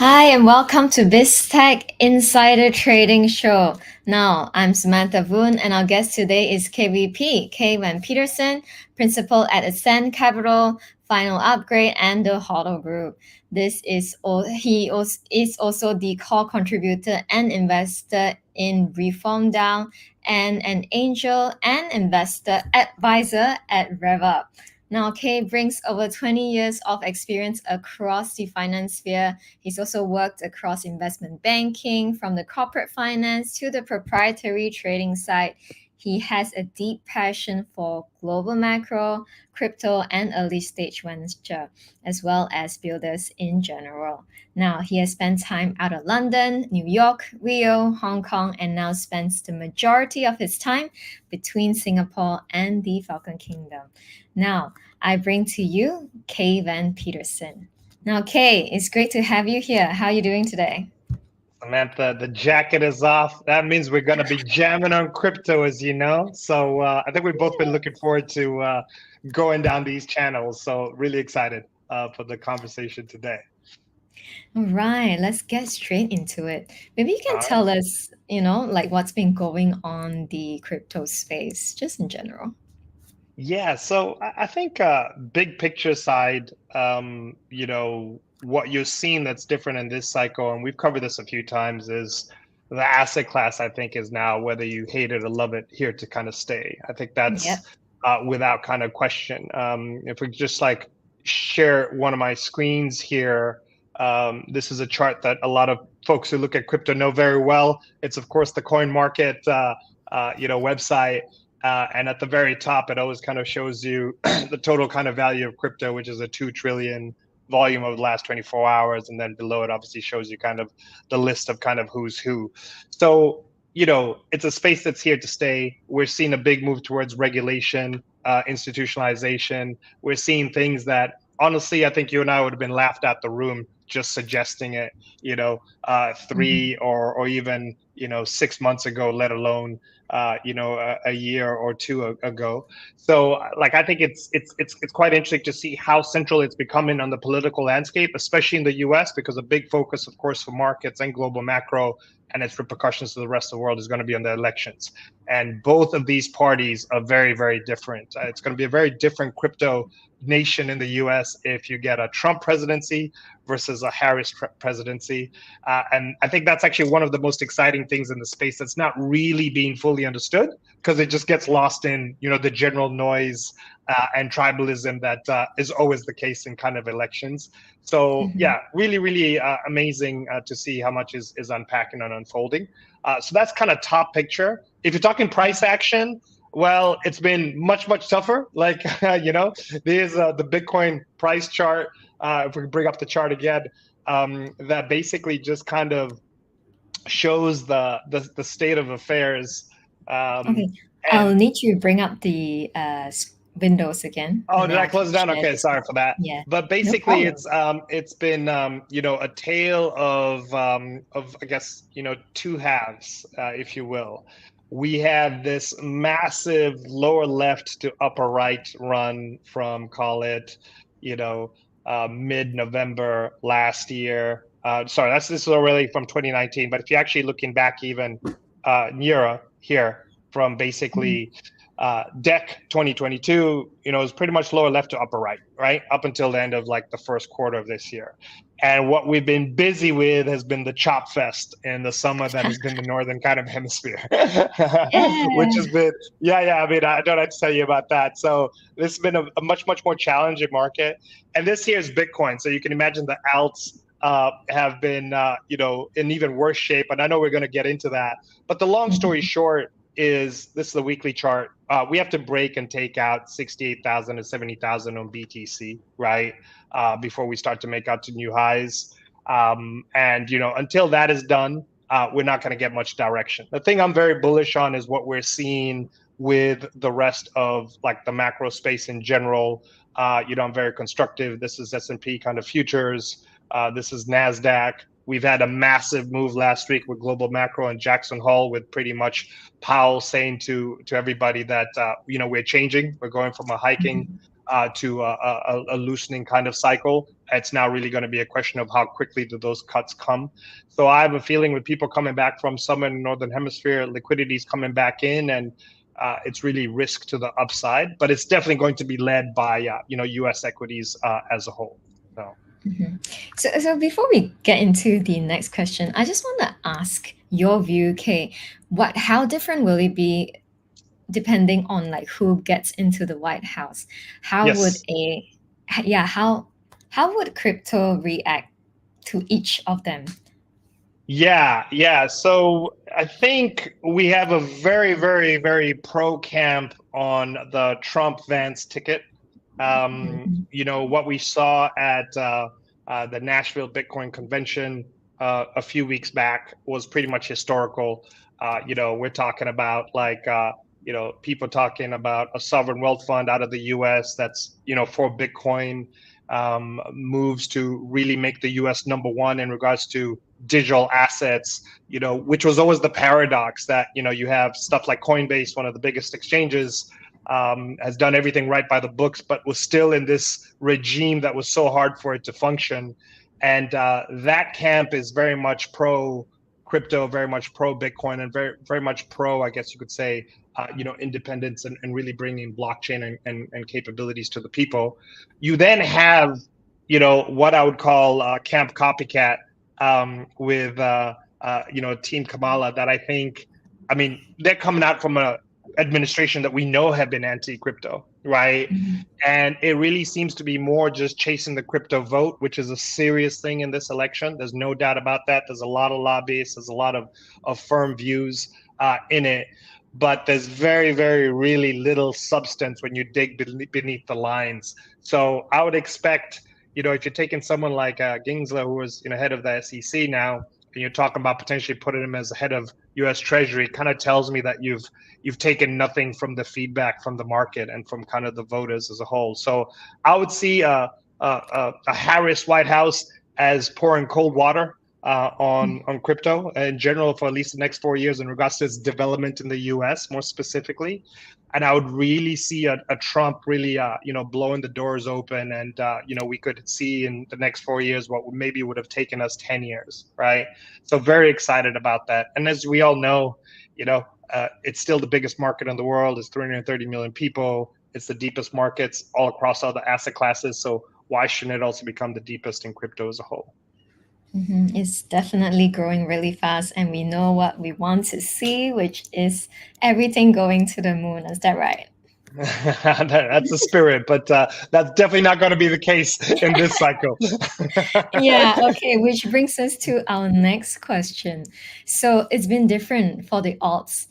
Hi, and welcome to BizTech Insider Trading Show. Now, I'm Samantha Voon, and our guest today is KVP, Kay Van-Petersen, Principal at Ascent Capital, Final Upgrade, and the HODL Group. He is also the core contributor and investor in ReformDAO and an angel and investor advisor at RevUp. Now, Kay brings over 20 years of experience across the finance sphere. He's also worked across investment banking, from the corporate finance to the proprietary trading side. He has a deep passion for global macro, crypto, and early stage venture, as well as builders in general. Now, he has spent time out of London, New York, Rio, Hong Kong, and now spends the majority of his time between Singapore and the Falcon Kingdom. Now, I bring to you Kay Van-Petersen. Now, Kay, it's great to have you here. How are you doing today? Samantha, the jacket is off. That means we're going to be jamming on crypto, as you know. So I think we've both been looking forward to going down these channels. So really excited for the conversation today. All right, let's get straight into it. Maybe you can All right. tell us, like what's been going on the crypto space, just in general. Yeah, so I think big picture side, what you're seeing that's different in this cycle, and we've covered this a few times, is the asset class, I think, is now, whether you hate it or love it, here to kind of stay. I think Yep. that's without kind of question. If we just like share one of my screens here, this is a chart that a lot of folks who look at crypto know very well. It's, of course, the coin market, website. And at the very top, it always kind of shows you the total kind of value of crypto, which is a 2 trillion volume over the last 24 hours. And then below it obviously shows you kind of the list of kind of who's who. So, it's a space that's here to stay. We're seeing a big move towards regulation, institutionalization. We're seeing things that, honestly, I think you and I would have been laughed out the room just suggesting it, 3 or even, 6 months ago, let alone a year or two ago. So like I think it's quite interesting to see how central it's becoming on the political landscape, especially in the US, because a big focus, of course, for markets and global macro and its repercussions to the rest of the world is going to be on the elections. And both of these parties are very, very different. It's going to be a very different crypto nation in the US if you get a Trump presidency versus a Harris presidency. And I think that's actually one of the most exciting things in the space that's not really being fully understood, because it just gets lost in, the general noise and tribalism that is always the case in kind of elections. So yeah, really, really amazing to see how much is unpacking and unfolding. So that's kind of top picture. If you're talking price action, well, it's been much, much tougher. Like, there's the Bitcoin price chart. If we bring up the chart again, that basically just kind of shows the state of affairs. Okay, I'll need you to bring up the windows again. Oh, and did then I close it down? share Okay, the sorry screen. for that. Yeah, But no basically, problem. it's been a tale of I guess two halves, if you will. We had this massive lower left to upper right run from, call it, mid-November last year. Sorry, this is already from 2019. But if you're actually looking back even nearer here, from basically deck 2022, it was pretty much lower left to upper right, up until the end of like the first quarter of this year. And what we've been busy with has been the chop fest in the summer that has been the northern kind of hemisphere, which has been, I mean, I don't have to tell you about that. So this has been a much, much more challenging market. And this here is Bitcoin. So you can imagine the alts have been, in even worse shape. And I know we're going to get into that. But the long story short is, this is the weekly chart. We have to break and take out 68,000 to 70,000 on BTC, right? Before we start to make out to new highs. And, until that is done, we're not going to get much direction. The thing I'm very bullish on is what we're seeing with the rest of like the macro space in general. I'm very constructive. This is S&P kind of futures. This is NASDAQ. We've had a massive move last week with global macro and Jackson Hole, with pretty much Powell saying to everybody that, we're changing. We're going from a hiking to a loosening kind of cycle. It's now really going to be a question of how quickly do those cuts come. So I have a feeling with people coming back from summer in the Northern Hemisphere, liquidity is coming back in, and it's really risk to the upside. But it's definitely going to be led by U.S. equities as a whole. So. Mm-hmm. So before we get into the next question, I just want to ask your view, Kay. How different will it be depending on like who gets into the White House? How would how would crypto react to each of them? Yeah. So I think we have a very, very, very pro camp on the Trump-Vance ticket. What we saw at the Nashville Bitcoin Convention a few weeks back was pretty much historical. We're talking about people talking about a sovereign wealth fund out of the U.S. that's, for Bitcoin, moves to really make the U.S. number one in regards to digital assets, which was always the paradox that, you have stuff like Coinbase, one of the biggest exchanges, has done everything right by the books, but was still in this regime that was so hard for it to function. And that camp is very much pro crypto, very much pro Bitcoin, and very, very much pro, I guess you could say, independence and really bringing blockchain and capabilities to the people. You then have, what I would call camp copycat with, Team Kamala that they're coming out from a administration that we know have been anti-crypto, right? Mm-hmm. And it really seems to be more just chasing the crypto vote, which is a serious thing in this election. There's no doubt about that. There's a lot of lobbyists. There's a lot of firm views in it. But there's very, very, really little substance when you dig beneath the lines. So I would expect, if you're taking someone like Gensler, who was head of the SEC now, and you're talking about potentially putting him as head of U.S. Treasury, kind of tells me that you've taken nothing from the feedback from the market and from kind of the voters as a whole. So I would see a Harris White House as pouring cold water on crypto in general for at least the next 4 years in regards to its development in the U.S. more specifically. And I would really see a Trump really, blowing the doors open, and we could see in the next 4 years what maybe would have taken us 10 years, right? So very excited about that. And as we all know, it's still the biggest market in the world. It's 330 million people. It's the deepest markets all across all the asset classes. So why shouldn't it also become the deepest in crypto as a whole? Mm-hmm. It's definitely growing really fast, and we know what we want to see, which is everything going to the moon. Is that right? That's the spirit, but that's definitely not going to be the case in this cycle. Yeah, okay, which brings us to our next question. So it's been different for the alts.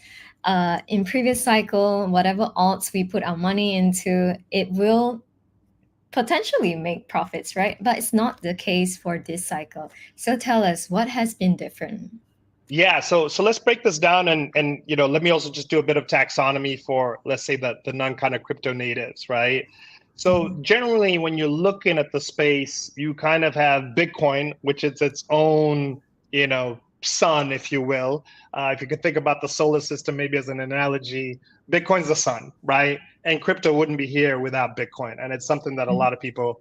In previous cycle, whatever alts we put our money into, it will potentially make profits, right? But it's not the case for this cycle. So tell us, what has been different? Yeah, so let's break this down and let me also just do a bit of taxonomy for, let's say, the non kind of crypto natives, right? So generally, when you're looking at the space, you kind of have Bitcoin, which is its own, sun, if you will. If you could think about the solar system, maybe as an analogy, Bitcoin's the sun, right? And crypto wouldn't be here without Bitcoin. And it's something that a lot of people,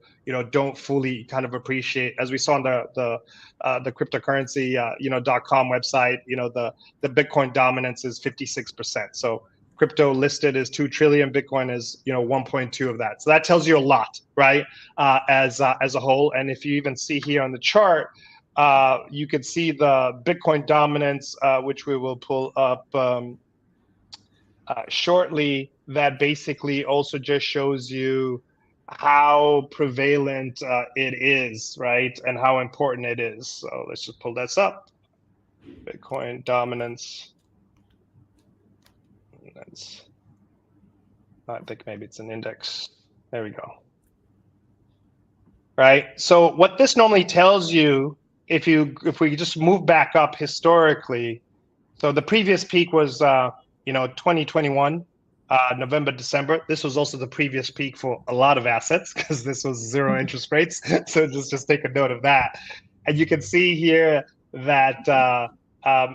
don't fully kind of appreciate. As we saw on the cryptocurrency, .com website, the Bitcoin dominance is 56%. So crypto listed is 2 trillion, Bitcoin is 1.2 of that. So that tells you a lot, right? As a whole. And if you even see here on the chart, you could see the Bitcoin dominance, which we will pull up shortly. That basically also just shows you how prevalent it is, right? And how important it is. So let's just pull this up. Bitcoin dominance. I think maybe it's an index. There we go. Right. So what this normally tells you, if we just move back up historically, so the previous peak was 2021, November, December. This was also the previous peak for a lot of assets because this was zero interest rates. So just take a note of that. And you can see here that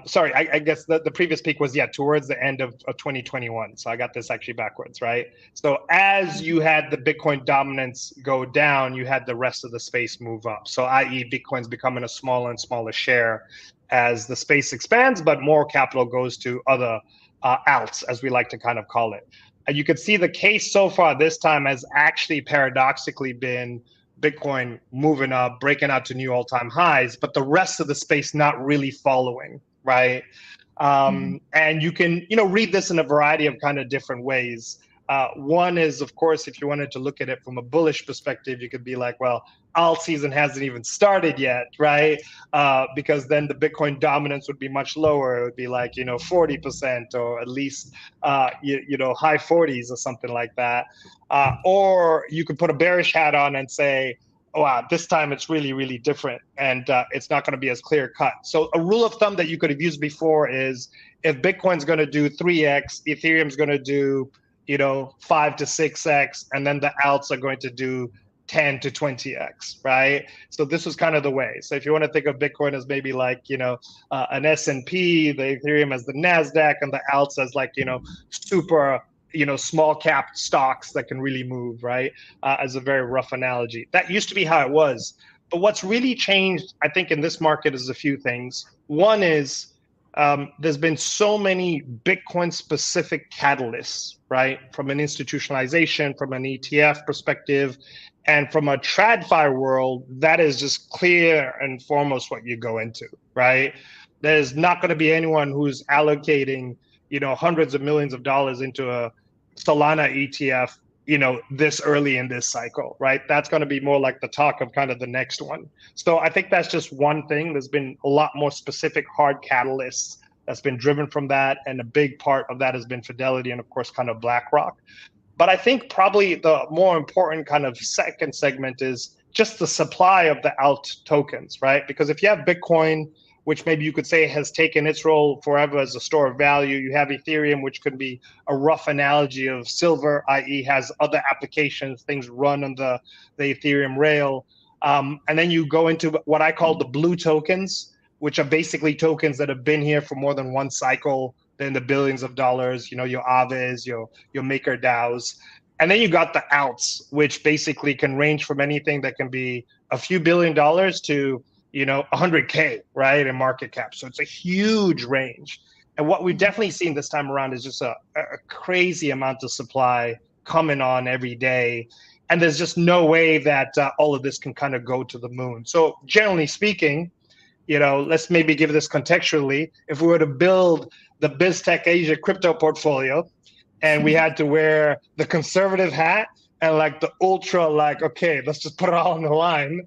sorry, I guess the previous peak was, towards the end of 2021. So I got this actually backwards, right? So as you had the Bitcoin dominance go down, you had the rest of the space move up. So i.e. Bitcoin's becoming a smaller and smaller share as the space expands, but more capital goes to other alts, as we like to kind of call it. And you could see the case so far this time has actually paradoxically been Bitcoin moving up, breaking out to new all-time highs, but the rest of the space not really following, right? And you can, read this in a variety of kind of different ways. One is, of course, if you wanted to look at it from a bullish perspective, you could be like, well, alt season hasn't even started yet, right? Because then the Bitcoin dominance would be much lower. It would be like, 40% or at least, high 40s or something like that. Or you could put a bearish hat on and say, oh, wow, this time it's really, really different, and it's not going to be as clear cut. So a rule of thumb that you could have used before is if Bitcoin's going to do 3x, Ethereum's going to do 5 to 6x, and then the alts are going to do 10 to 20x, right? So this was kind of the way. So if you want to think of Bitcoin as maybe like, an S&P, the Ethereum as the NASDAQ, and the alts as like, super, small cap stocks that can really move, right? As a very rough analogy. That used to be how it was. But what's really changed, I think, in this market is a few things. One is there's been so many Bitcoin-specific catalysts, right? From an institutionalization, from an ETF perspective, and from a TradFi world, that is just clear and foremost what you go into, right? There's not going to be anyone who's allocating, hundreds of millions of dollars into a Solana ETF, this early in this cycle, right? That's going to be more like the talk of kind of the next one. So I think that's just one thing. There's been a lot more specific hard catalysts that's been driven from that. And a big part of that has been Fidelity and, of course, kind of BlackRock. But I think probably the more important kind of second segment is just the supply of the alt tokens, right? Because if you have Bitcoin, which maybe you could say has taken its role forever as a store of value. You have Ethereum, which could be a rough analogy of silver, i.e. has other applications, things run on the Ethereum rail. And then you go into what I call the blue tokens, which are basically tokens that have been here for more than one cycle, in the billions of dollars, your Aves, your MakerDAOs. And then you got the alts, which basically can range from anything that can be a few $1 billion to 100K, right, in market cap. So it's a huge range. And what we've definitely seen this time around is just a crazy amount of supply coming on every day. And there's just no way that all of this can kind of go to the moon. So generally speaking, let's maybe give this contextually. If we were to build the BizTech Asia crypto portfolio and we had to wear the conservative hat, and like the ultra, like, okay, let's just put it all on the line.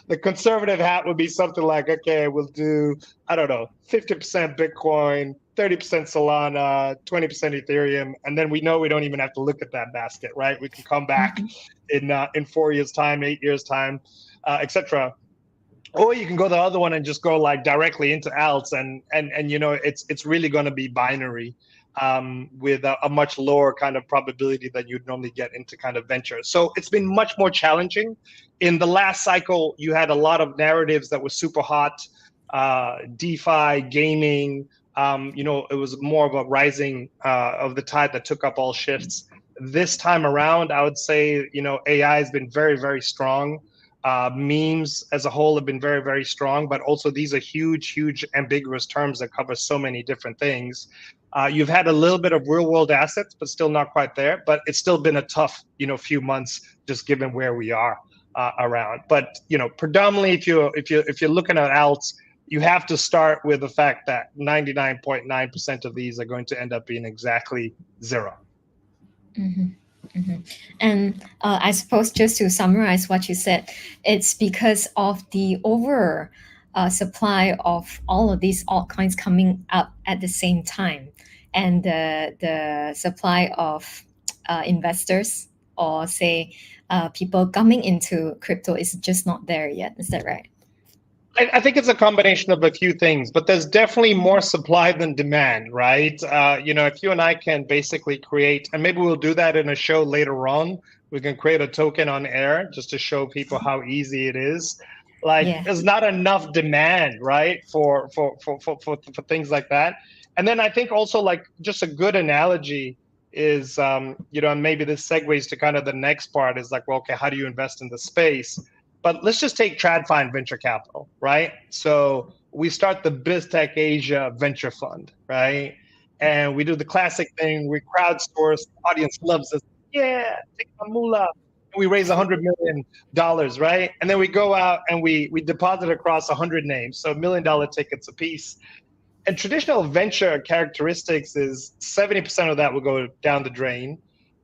The conservative hat would be something like, okay, we'll do, I don't know, 50% Bitcoin, 30% Solana, 20% Ethereum. And then we know we don't even have to look at that basket, right? We can come back in 4 years' time, 8 years' time, etc. Or you can go the other one and just go like directly into alts, and it's really going to be binary. With a much lower kind of probability than you'd normally get into kind of venture. So it's been much more challenging. In the last cycle, you had a lot of narratives that were super hot, DeFi, gaming. It was more of a rising of the tide that took up all shifts. This time around, I would say, AI has been very, very strong. Memes as a whole have been very, very strong, but also these are huge, huge ambiguous terms that cover so many different things. You've had a little bit of real world assets, but still not quite there. But it's still been a tough, few months just given where we are around. But predominantly, if you're looking at alts, you have to start with the fact that 99.9% of these are going to end up being exactly zero. Mm-hmm. Mm-hmm. And I suppose just to summarize what you said, it's because of the over supply of all of these altcoins coming up at the same time, and the supply of investors, or say people coming into crypto, is just not there yet. Is that right? I think it's a combination of a few things, but there's definitely more supply than demand, right? If you and I can basically create, and maybe we'll do that in a show later on, we can create a token on air just to show people how easy it is. Like Yeah. there's not enough demand, right, for things like that. And then I think also like just a good analogy is, you know, and maybe this segues to kind of the next part is like, well, okay, how do you invest in the space? But let's just take TradFi Venture Capital, right? So we start the BizTech Asia Venture Fund, right? And we do the classic thing. We crowdsource. The audience loves us. Yeah, take my moolah. We raise $100 million, right? And then we go out and we deposit across 100 names, so $1 million tickets a piece. And traditional venture characteristics is 70% of that will go down the drain.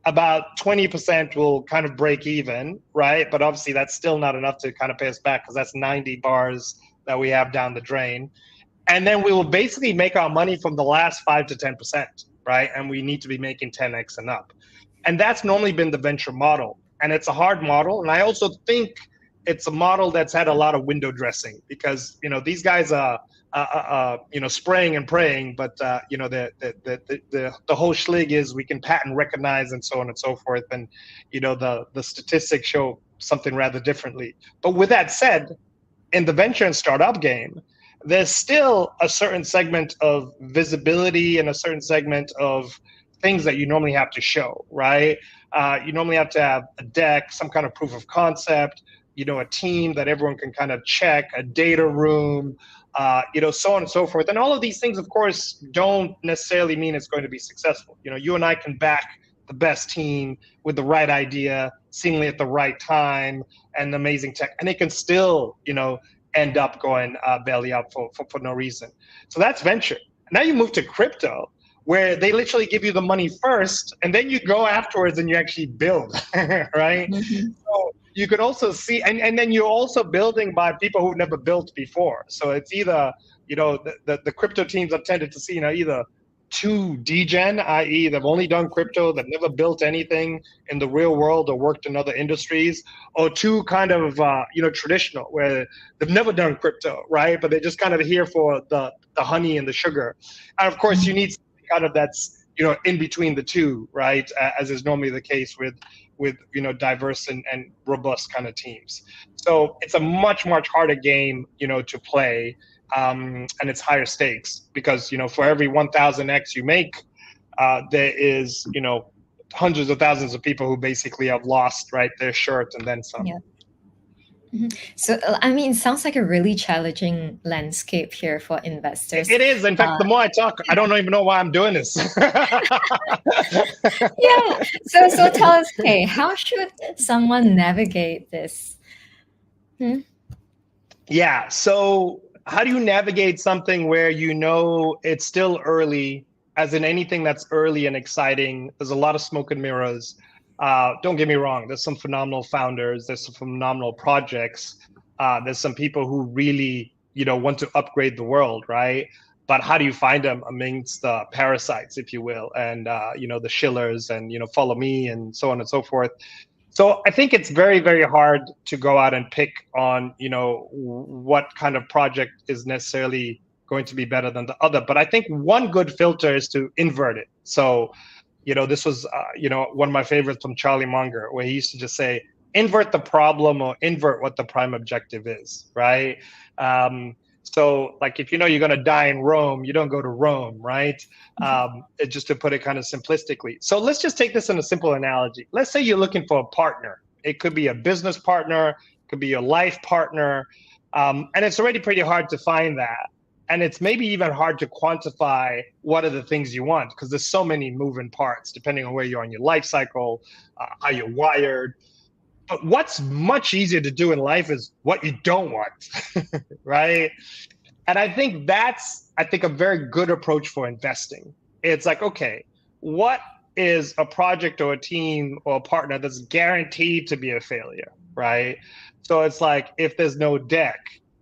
About 20% will kind of break even, right? But obviously that's still not enough to kind of pay us back because that's 90 bars that we have down the drain. And then we will basically make our money from the last 5 to 10%, right? And we need to be making 10x and up. And that's normally been the venture model. And it's a hard model. And I also think it's a model that's had a lot of window dressing because, you know, these guys are, you know, spraying and praying, but you know, the whole schlig is we can pattern recognize and so on and so forth, and you know, the statistics show something rather differently. But with that said, in the venture and startup game, there's still a certain segment of visibility and a certain segment of things that you normally have to show, right? You normally have to have a deck, some kind of proof of concept, you know, a team that everyone can kind of check, a data room, you know, so on and so forth. And all of these things, of course, don't necessarily mean it's going to be successful. You know, you and I can back the best team with the right idea, seemingly at the right time, and amazing tech, and it can still, you know, end up going belly up for no reason. So that's venture. Now you move to crypto, where they literally give you the money first, and then you go afterwards and you actually build, right? Mm-hmm. So you could also see, and then you're also building by people who've never built before. So it's either, you know, the crypto teams have tended to see, you know, either too degen, i.e. they've only done crypto, they've never built anything in the real world or worked in other industries, or too kind of, you know, traditional, where they've never done crypto, right? But they're just kind of here for the honey and the sugar. And of course, you need kind of that's, you know, in between the two, right? As is normally the case with you know, diverse and robust kind of teams. So it's a much harder game, you know, to play, and it's higher stakes because, you know, for every 1,000x you make, there is, you know, hundreds of thousands of people who basically have lost, right, their shirt and then some. Yeah. Mhm. So, I mean, it sounds like a really challenging landscape here for investors. It is. In fact, the more I talk, I don't even know why I'm doing this. Yeah. So tell us, Kay, how should someone navigate this? Hmm? Yeah. So how do you navigate something where you know it's still early, as in anything that's early and exciting? There's a lot of smoke and mirrors. Don't get me wrong. There's some phenomenal founders. There's some phenomenal projects. There's some people who really, you know, want to upgrade the world, right? But how do you find them amongst the parasites, if you will, and you know, the shillers and, you know, follow me and so on and so forth? So I think it's very hard to go out and pick on, you know, what kind of project is necessarily going to be better than the other. But I think one good filter is to invert it. So, you know, this was, you know, one of my favorites from Charlie Munger, where he used to just say, invert the problem or invert what the prime objective is, right? So like, if you know you're going to die in Rome, you don't go to Rome, right? Just to put it kind of simplistically. So let's just take this in a simple analogy. Let's say you're looking for a partner. It could be a business partner, it could be a life partner. And it's already pretty hard to find that. And it's maybe even hard to quantify what are the things you want, because there's so many moving parts depending on where you're on your life cycle, how you're wired. But what's much easier to do in life is what you don't want, right? And I think that's, a very good approach for investing. It's like, okay, what is a project or a team or a partner that's guaranteed to be a failure, right? So it's like, if there's no deck,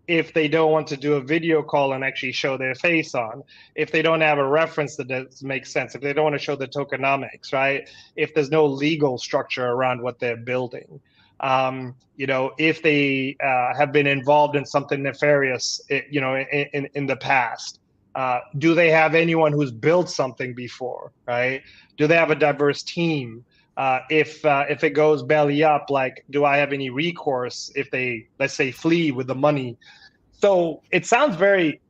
if they don't want to do a video call and actually show their face on, if they don't have a reference that makes sense, if they don't want to show the tokenomics, right? If there's no legal structure around what they're building, you know, if they have been involved in something nefarious, you know, in the past, do they have anyone who's built something before, right? Do they have a diverse team? If it goes belly up, like, do I have any recourse if they, let's say, flee with the money? So it sounds very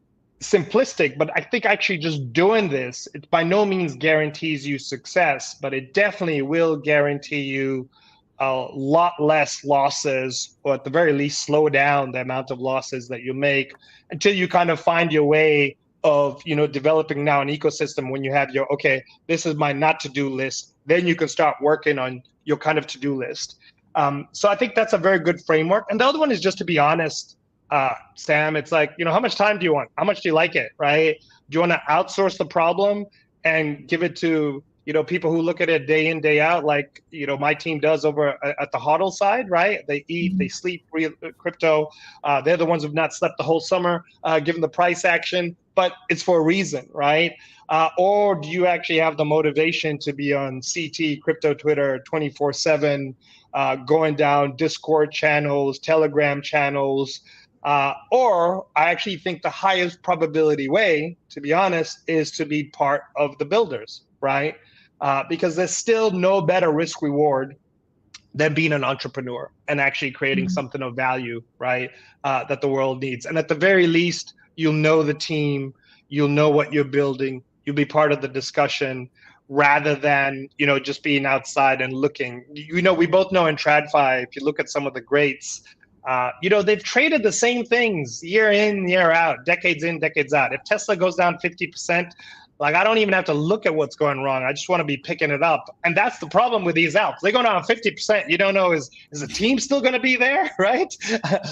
simplistic, but I think actually just doing this, it by no means guarantees you success, but it definitely will guarantee you a lot less losses, or at the very least slow down the amount of losses that you make until you kind of find your way of, developing now an ecosystem. When you have your, okay, this is my not to do list, then you can start working on your kind of to do list. So I think that's a very good framework. And the other one is just to be honest, Sam. It's like, how much time do you want? How much do you like it, right? Do you want to outsource the problem and give it to, people who look at it day in, day out, like, my team does over at the HODL side, right? They eat, they sleep crypto. They're the ones who've not slept the whole summer, given the price action, but it's for a reason, right? Or do you actually have the motivation to be on CT, crypto Twitter 24/7, going down Discord channels, Telegram channels, or I actually think the highest probability way, to be honest, is to be part of the builders, right? Because there's still no better risk reward than being an entrepreneur and actually creating something of value, right? That the world needs. And at the very least, you'll know the team, you'll know what you're building, you'll be part of the discussion, rather than, just being outside and looking. We both know in TradFi, if you look at some of the greats, they've traded the same things year in, year out, decades in, decades out. If Tesla goes down 50%, like, I don't even have to look at what's going wrong. I just want to be picking it up. And that's the problem with these alts. They go down 50%. You don't know, is the team still going to be there, right?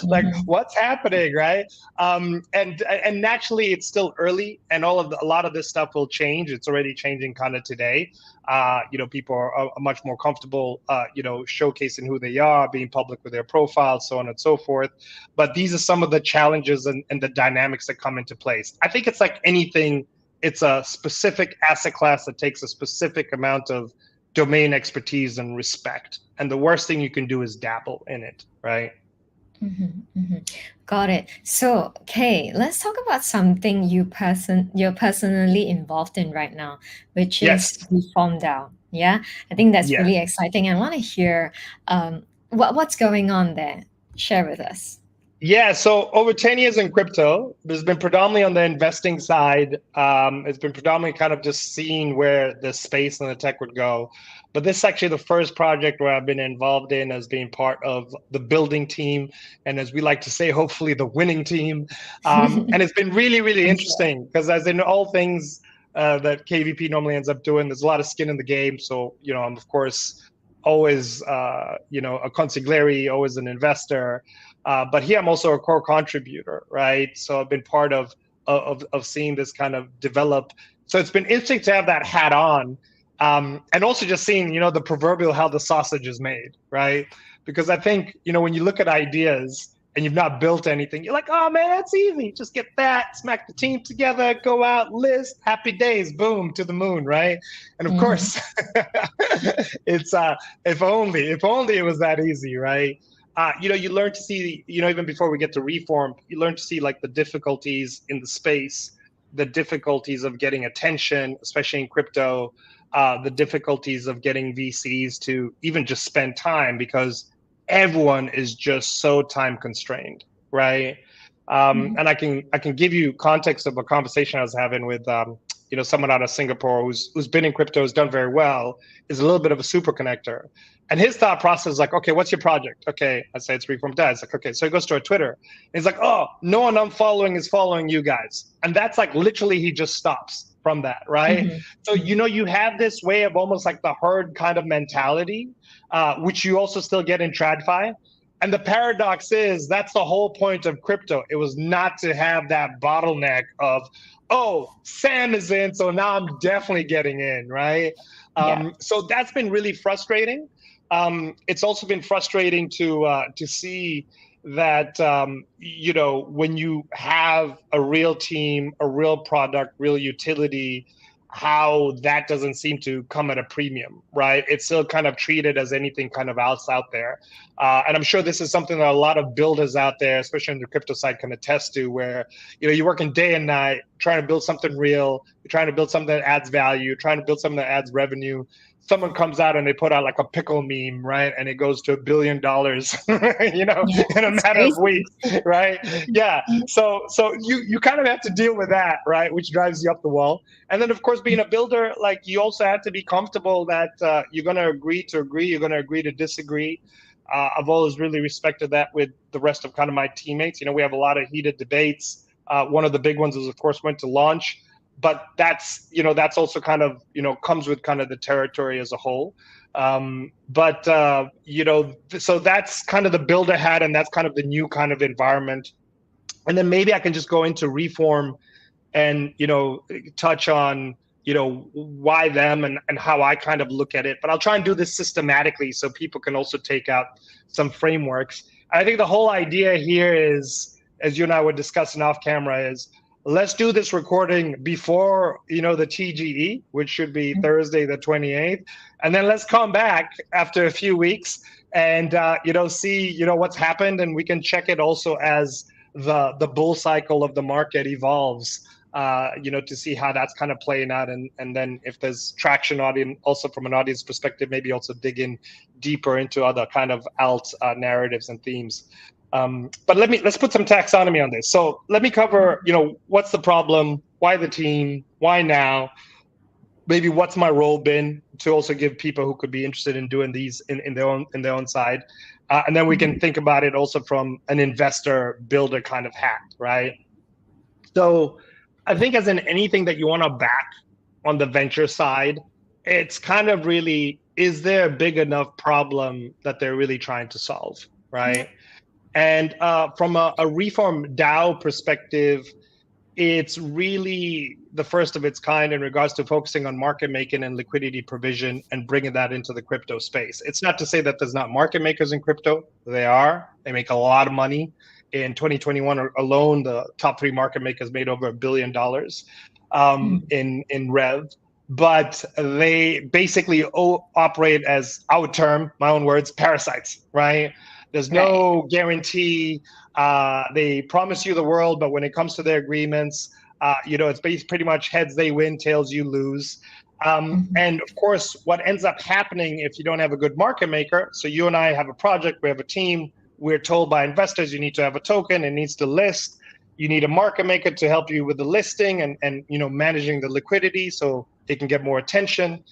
Like, what's happening, right? And naturally, it's still early, and a lot of this stuff will change. It's already changing kind of today. People are much more comfortable, showcasing who they are, being public with their profiles, so on and so forth. But these are some of the challenges and the dynamics that come into place. I think it's like anything. It's a specific asset class that takes a specific amount of domain expertise and respect. And the worst thing you can do is dabble in it, right? Got it. So, Kay, let's talk about something you're personally involved in right now, which is ReformDAO. Yeah, I think that's really exciting. I want to hear what's going on there. Share with us. Yeah, so over 10 years in crypto, it's been predominantly on the investing side. It's been predominantly kind of just seeing where the space and the tech would go. But this is actually the first project where I've been involved in as being part of the building team. And as we like to say, hopefully the winning team. And it's been really, really interesting because, as in all things that KVP normally ends up doing, there's a lot of skin in the game. So, I'm, of course, always, a consigliere, always an investor. But here I'm also a core contributor, right? So I've been part of seeing this kind of develop. So it's been interesting to have that hat on, and also just seeing, the proverbial how the sausage is made, right? Because I think, when you look at ideas and you've not built anything, you're like, oh man, that's easy. Just get that, smack the team together, go out, list, happy days, boom, to the moon, right? And of course, it's if only it was that easy, right? You learn to see, even before we get to Reform, you learn to see like the difficulties in the space, the difficulties of getting attention, especially in crypto, the difficulties of getting VCs to even just spend time, because everyone is just so time constrained, right? And I can give you context of a conversation I was having with someone out of Singapore who's been in crypto, has done very well, is a little bit of a super connector. And his thought process is like, okay, what's your project? Okay, I say it's ReformDAO. It's like, okay, so he goes to our Twitter. And he's like, oh, no one I'm following is following you guys. And that's like literally he just stops from that, right? So, you have this way of almost like the herd kind of mentality, which you also still get in TradFi. And the paradox is that's the whole point of crypto. It was not to have that bottleneck of, oh, Sam is in, so now I'm definitely getting in, right? So that's been really frustrating. It's also been frustrating to see that, when you have a real team, a real product, real utility, how that doesn't seem to come at a premium, right? It's still kind of treated as anything kind of else out there. And I'm sure this is something that a lot of builders out there, especially on the crypto side, can attest to, where, you're working day and night, trying to build something real, you're trying to build something that adds value, you're trying to build something that adds revenue. someone comes out and they put out like a pickle meme, right? And it goes to $1 billion, you know, Yeah, in a it's matter of crazy. weeks, right? Yeah. So you kind of have to deal with that, right? Which drives you up the wall. And then of course, being a builder, like you also have to be comfortable that you're going to agree to agree, you're going to agree to disagree. I've always really respected that with the rest of kind of my teammates. You know, we have a lot of heated debates. One of the big ones is, of course, when to launch, but that's, you know, that's also kind of, you know, comes with kind of the territory as a whole. You know, so that's kind of the builder hat, and that's kind of the new kind of environment. And then maybe I can just go into Reform and, you know, touch on, you know, why them and how I kind of look at it. But I'll try and do this systematically so people can also take out some frameworks. I think the whole idea here is, as you and I were discussing off camera, is let's do this recording before, you know, the TGE, which should be Thursday the 28th. And then let's come back after a few weeks and, you know, see, you know, what's happened. And we can check it also as the bull cycle of the market evolves. You know, to see how that's kind of playing out, and then if there's traction audience, also from an audience perspective, maybe also dig in deeper into other kind of alt narratives and themes. But let's put some taxonomy on this. So let me cover, you know, what's the problem, why the team, why now, maybe what's my role been, to also give people who could be interested in doing these in their own side, and then we can think about it also from an investor builder kind of hat, right? So I think as in anything that you want to back on the venture side, it's kind of really, is there a big enough problem that they're really trying to solve, right? And from a Reform DAO perspective, it's really the first of its kind in regards to focusing on market making and liquidity provision and bringing that into the crypto space. It's not to say that there's not market makers in crypto. They are. They make a lot of money. In 2021 alone, the top 3 market makers made over $1 billion in rev. But they basically operate as, I would term, my own words, parasites, right? There's no guarantee. They promise you the world, but when it comes to their agreements, you know, it's pretty much heads they win, tails you lose. And of course, what ends up happening if you don't have a good market maker, so you and I have a project, we have a team, we're told by investors you need to have a token, it needs to list. You need a market maker to help you with the listing and you know, managing the liquidity so it can get more attention.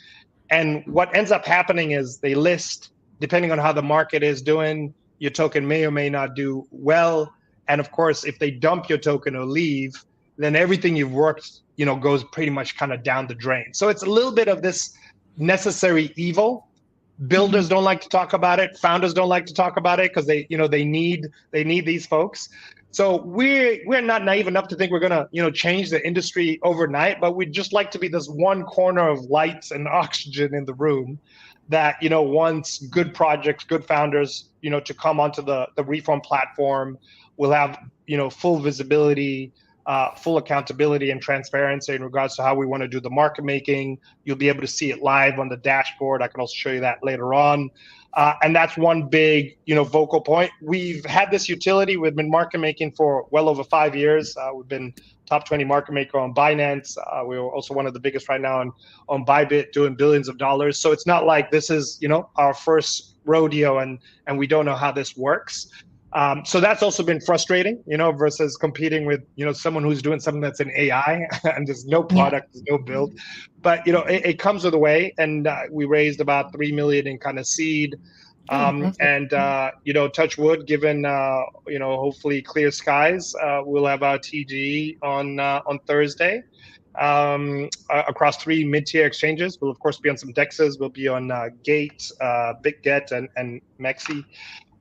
And what ends up happening is they list, depending on how the market is doing, your token may or may not do well. And of course, if they dump your token or leave, then everything you've worked, you know, goes pretty much kind of down the drain. So it's a little bit of this necessary evil. Builders don't like to talk about it. Founders don't like to talk about it because they, you know, they need these folks. So we're not naive enough to think we're gonna, you know, change the industry overnight, but we'd just like to be this one corner of light and oxygen in the room that, you know, wants good projects, good founders, you know, to come onto the Reform platform. We'll have, you know, full visibility, full accountability and transparency in regards to how we want to do the market making. You'll be able to see it live on the dashboard. I can also show you that later on. And that's one big, you know, vocal point. We've had this utility. We've been market making for well over 5 years. We've been top 20 market maker on Binance. We're also one of the biggest right now on Bybit, doing billions of dollars. So it's not like this is, you know, our first rodeo and we don't know how this works. So that's also been frustrating, you know, versus competing with, you know, someone who's doing something that's in AI and there's no product, there's no build. But, you know, it comes with a way. And we raised about 3 million in kind of seed. You know, touch wood, given, you know, hopefully clear skies, we'll have our TGE on Thursday across 3 mid-tier exchanges. We'll, of course, be on some DEXs. We'll be on Gate, BitGet, and Mexi.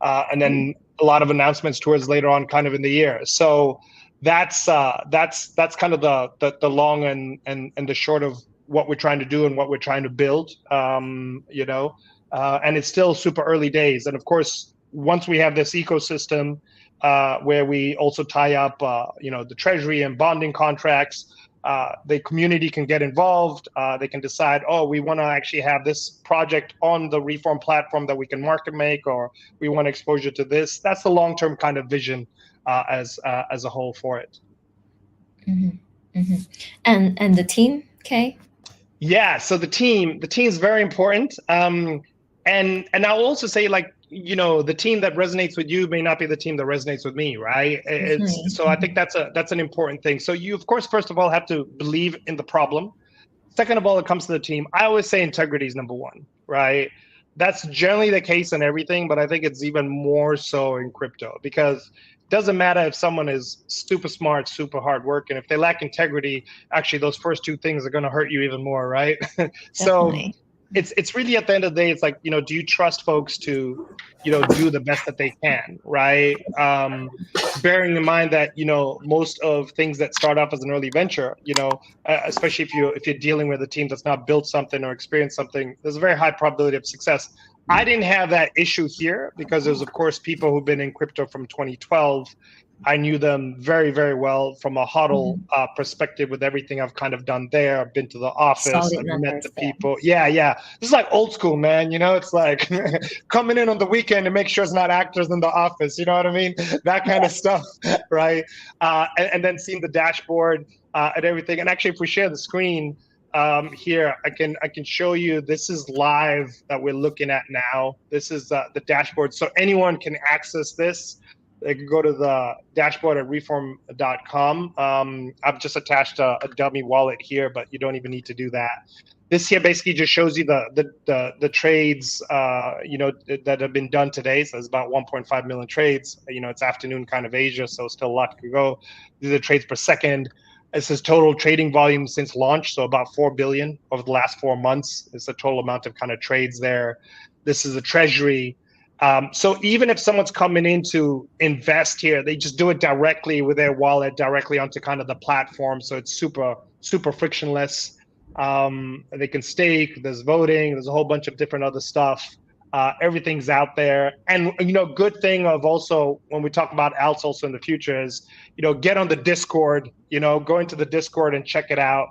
And then a lot of announcements towards later on kind of in the year. So that's kind of the long and the short of what we're trying to do and what we're trying to build, you know, and it's still super early days. And of course, once we have this ecosystem where we also tie up, you know, the treasury and bonding contracts, the community can get involved. They can decide, oh, we want to actually have this project on the Reform platform that we can market make, or we want exposure to this. That's the long-term kind of vision as a whole for it. And the team, Kay? Yeah, so the team is very important. And I'll also say, like, the team that resonates with you may not be the team that resonates with me, right? Definitely. So I think that's an important thing. So you, of course, first of all, have to believe in the problem. Second of all, it comes to the team. I always say integrity is number one, right? That's generally the case in everything, but I think it's even more so in crypto, because it doesn't matter if someone is super smart, super hard working. If they lack integrity, actually those first two things are going to hurt you even more, right? So Definitely. it's really, at the end of the day, it's like, do you trust folks to, do the best that they can, right? Bearing in mind that, most of things that start off as an early venture, especially if you're dealing with a team that's not built something or experienced something, there's a very high probability of success. I didn't have that issue here because there's, of course, people who've been in crypto from 2012. I knew them very, very well from a HODL perspective with everything I've kind of done there. I've been to the office, Solid I've met numbers the there. people. Yeah, yeah. This is like old school, man. It's like coming in on the weekend and make sure it's not actors in the office. You know what I mean? That kind of stuff, right? And then seeing the dashboard and everything. And actually, if we share the screen here, I can show you. This is live that we're looking at now. This is the dashboard, so anyone can access this. They can go to the dashboard at reform.com. I've just attached a dummy wallet here, but you don't even need to do that. This here basically just shows you the trades, that have been done today. So there's about 1.5 million trades. It's afternoon kind of Asia, so still a lot to go. These are trades per second. This is total trading volume since launch, so about 4 billion over the last 4 months. It's the total amount of kind of trades there. This is a treasury. So even if someone's coming in to invest here, they just do it directly with their wallet, directly onto kind of the platform. So it's super, super frictionless. They can stake, there's voting, there's a whole bunch of different other stuff. Everything's out there. And, good thing of also, when we talk about alts also in the future is, get on the Discord, go into the Discord and check it out.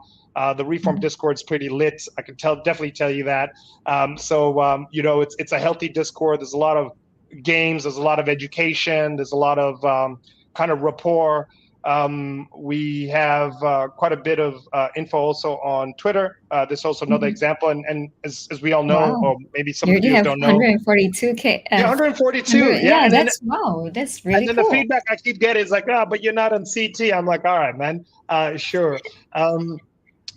The Reform Discord's pretty lit. I can definitely tell you that. It's a healthy Discord. There's a lot of games. There's a lot of education. There's a lot of kind of rapport. We have quite a bit of info also on Twitter. There's also another example, and as we all know, Wow. or maybe some You of already you have don't know, 142K. yeah, 142. Yeah, Yeah, that's wow. That's and really then the cool. feedback I keep getting is like, but you're not on CT. I'm like, all right, man, sure.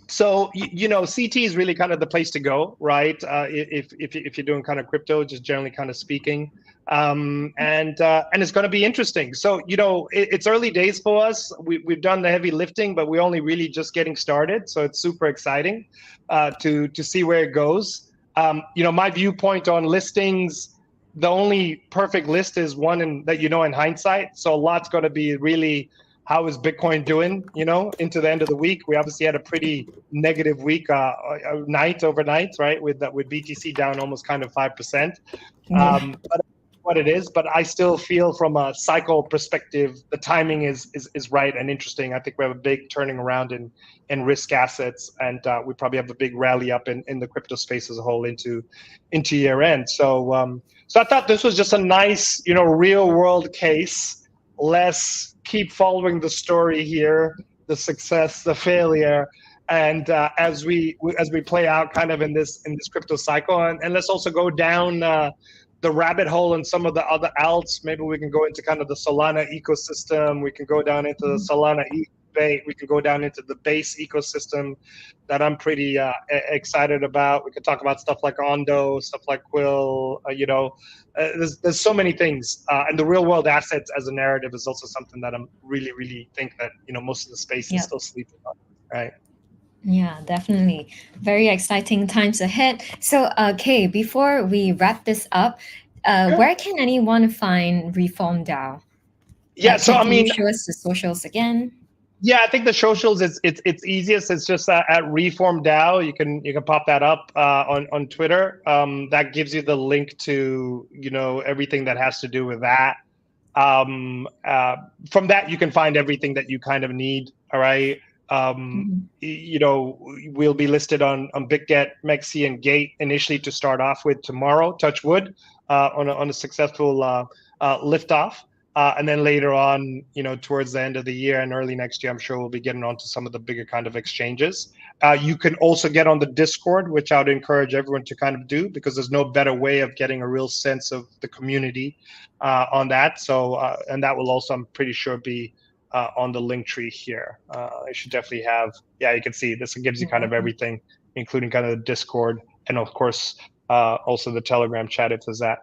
So CT is really kind of the place to go, right? If you're doing kind of crypto, just generally kind of speaking, and it's going to be interesting. So it's early days for us. We've done the heavy lifting, but we're only really just getting started. So it's super exciting to see where it goes. My viewpoint on listings, the only perfect list is one that in hindsight. So a lot's going to be really, how is Bitcoin doing, into the end of the week? We obviously had a pretty negative week, overnight, right? With BTC down almost kind of 5%. Yeah. But what it is, but I still feel from a cycle perspective, the timing is right and interesting. I think we have a big turning around in risk assets, and we probably have a big rally up in the crypto space as a whole into year end. So I thought this was just a nice, real world case. Let's keep following the story here, the success, the failure, and as we play out kind of in this crypto cycle, and let's also go down the rabbit hole in some of the other alts. Maybe we can go into kind of the Solana ecosystem. We can go down into the Solana we can go down into the base ecosystem that I'm pretty excited about. We could talk about stuff like Ondo, stuff like Quill. There's so many things, and the real world assets as a narrative is also something that I'm really think that most of the space is still sleeping on, right? Yeah, definitely. Very exciting times ahead. So, Kay, before we wrap this up, where can anyone find ReformDAO? Yeah, so I Can you mean, show us the socials again? yeah, I think the socials it's easiest. It's just at ReformDAO. You can pop that up on Twitter. That gives you the link to everything that has to do with that. From that you can find everything that you kind of need. All right. We'll be listed on BitGet, Mexi, and Gate initially to start off with tomorrow. Touch wood on a successful liftoff. And then later on, towards the end of the year and early next year, I'm sure we'll be getting onto some of the bigger kind of exchanges. You can also get on the Discord, which I would encourage everyone to kind of do, because there's no better way of getting a real sense of the community on that. So, and that will also, I'm pretty sure, be on the link tree here. I should definitely have, yeah, you can see this gives you kind of everything, including kind of the Discord, and of course, also the Telegram chat if there's that.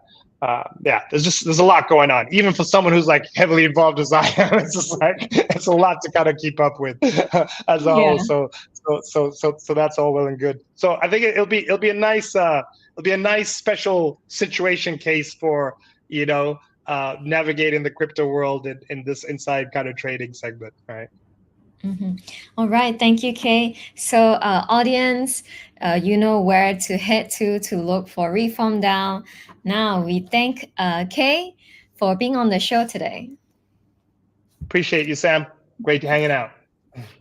Yeah, there's a lot going on. Even for someone who's like heavily involved as I am, it's just like it's a lot to kind of keep up with as a whole. So that's all well and good. So I think it'll be a nice special situation case for navigating the crypto world in this inside kind of trading segment, right? Mm-hmm. All right, thank you, Kay. So, audience, you know where to head to look for ReformDAO. Now, we thank Kay for being on the show today. Appreciate you, Sam. Great hanging out.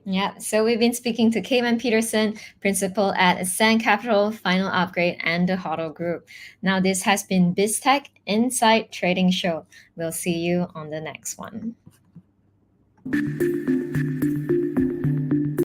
Yeah, so we've been speaking to Kay Van-Petersen, principal at Ascent Capital, Final Upgrade, and the HODL Group. Now, this has been BizTech Inside Trading Show. We'll see you on the next one.